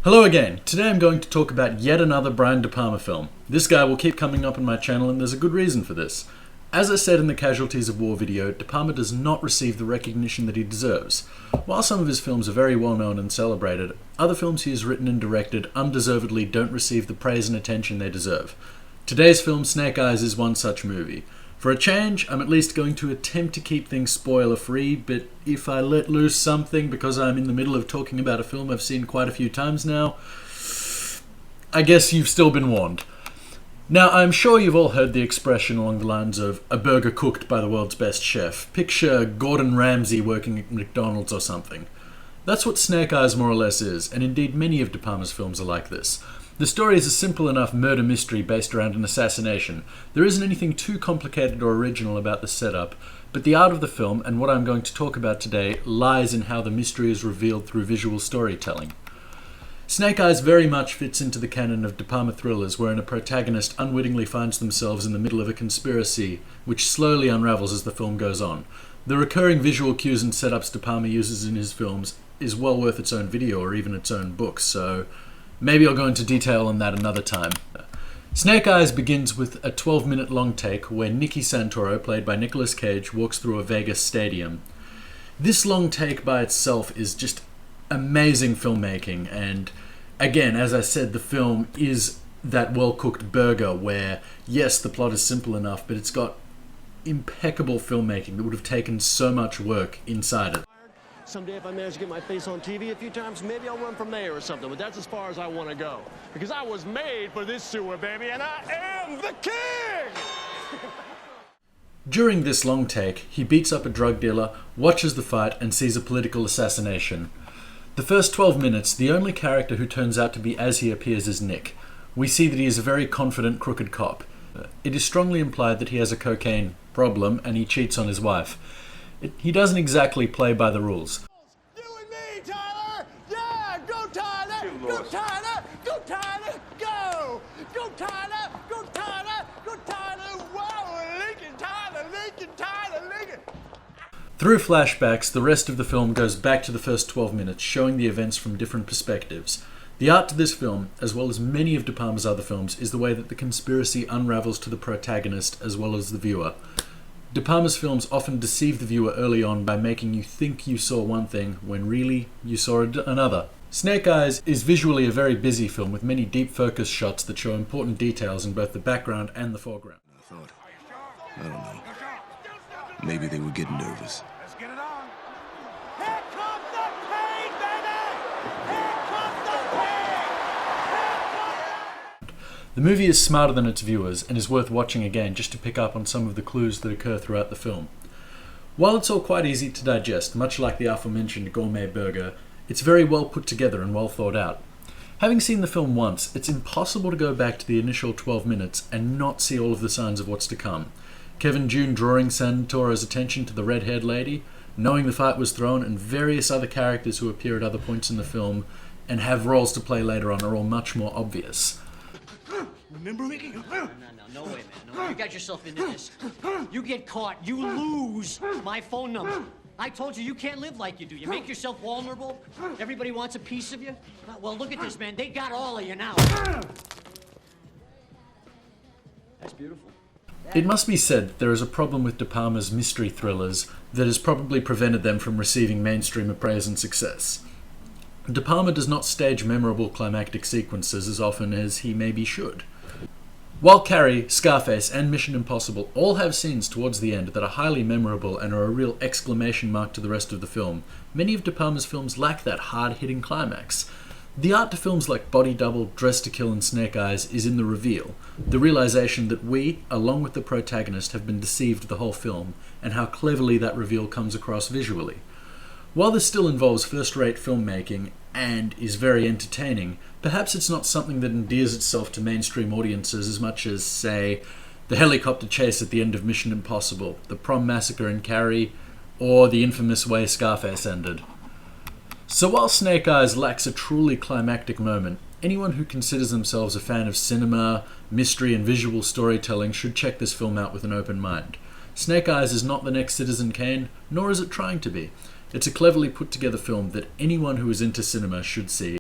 Hello again. Today I'm going to talk about yet another Brian DePalma film. This guy will keep coming up on my channel and there's a good reason for this. As I said in the Casualties of War video, De Palma does not receive the recognition that he deserves. While some of his films are very well known and celebrated, other films he has written and directed undeservedly don't receive the praise and attention they deserve. Today's film, Snake Eyes, is one such movie. For a change, I'm at least going to attempt to keep things spoiler-free, but if I let loose something because I'm in the middle of talking about a film I've seen quite a few times now, I guess you've still been warned. Now, I'm sure you've all heard the expression along the lines of a burger cooked by the world's best chef. Picture Gordon Ramsay working at McDonald's or something. That's what Snake Eyes more or less is, and indeed many of De Palma's films are like this. The story is a simple enough murder mystery based around an assassination. There isn't anything too complicated or original about the setup, but the art of the film, and what I'm going to talk about today, lies in how the mystery is revealed through visual storytelling. Snake Eyes very much fits into the canon of De Palma thrillers wherein a protagonist unwittingly finds themselves in the middle of a conspiracy, which slowly unravels as the film goes on. The recurring visual cues and setups De Palma uses in his films is well worth its own video or even its own book, so maybe I'll go into detail on that another time. Snake Eyes begins with a 12-minute long take where Nicky Santoro, played by Nicolas Cage, walks through a Vegas stadium. This long take by itself is just amazing filmmaking, and again, as I said, the film is that well-cooked burger where, yes, the plot is simple enough, but it's got impeccable filmmaking that would have taken so much work inside it. Someday if I manage to get my face on TV a few times, maybe I'll run for mayor or something, but that's as far as I want to go. Because I was made for this sewer, baby, and I am the king! During this long take, he beats up a drug dealer, watches the fight, and sees a political assassination. The first 12 minutes, the only character who turns out to be as he appears is Nick. We see that he is a very confident, crooked cop. It is strongly implied that he has a cocaine problem and he cheats on his wife. He doesn't exactly play by the rules. You and me, Tyler! Yeah! Go, Tyler! Go, Tyler! Go, Tyler! Go! Go, Tyler! Go, Tyler! Go, Tyler! Whoa! Lincoln, Tyler! Lincoln, Tyler! Lincoln! Through flashbacks, the rest of the film goes back to the first 12 minutes, showing the events from different perspectives. The art to this film, as well as many of De Palma's other films, is the way that the conspiracy unravels to the protagonist as well as the viewer. De Palma's films often deceive the viewer early on by making you think you saw one thing when really you saw another. Snake Eyes is visually a very busy film with many deep focus shots that show important details in both the background and the foreground. I don't know. Maybe they were getting nervous. Let's get it on. Here comes the pain, baby! Here comes the pain! The movie is smarter than its viewers and is worth watching again just to pick up on some of the clues that occur throughout the film. While it's all quite easy to digest, much like the aforementioned gourmet burger, it's very well put together and well thought out. Having seen the film once, it's impossible to go back to the initial 12 minutes and not see all of the signs of what's to come. Kevin June drawing Santoro's attention to the red-haired lady, knowing the fight was thrown, and various other characters who appear at other points in the film and have roles to play later on are all much more obvious. Remember, Mickey? No way, man. No, you got yourself into this. You get caught, you lose my phone number. I told you, you can't live like you do. You make yourself vulnerable. Everybody wants a piece of you. Well, look at this, man. They got all of you now. That's beautiful. It must be said that there is a problem with De Palma's mystery thrillers that has probably prevented them from receiving mainstream appraise and success. De Palma does not stage memorable climactic sequences as often as he maybe should. While Carrie, Scarface, and Mission Impossible all have scenes towards the end that are highly memorable and are a real exclamation mark to the rest of the film, many of De Palma's films lack that hard-hitting climax. The art to films like Body Double, Dress to Kill, and Snake Eyes is in the reveal, the realization that we, along with the protagonist, have been deceived the whole film, and how cleverly that reveal comes across visually. While this still involves first-rate filmmaking and is very entertaining, perhaps it's not something that endears itself to mainstream audiences as much as, say, the helicopter chase at the end of Mission Impossible, the prom massacre in Carrie, or the infamous way Scarface ended. So while Snake Eyes lacks a truly climactic moment, anyone who considers themselves a fan of cinema, mystery, and visual storytelling should check this film out with an open mind. Snake Eyes is not the next Citizen Kane, nor is it trying to be. It's a cleverly put together film that anyone who is into cinema should see.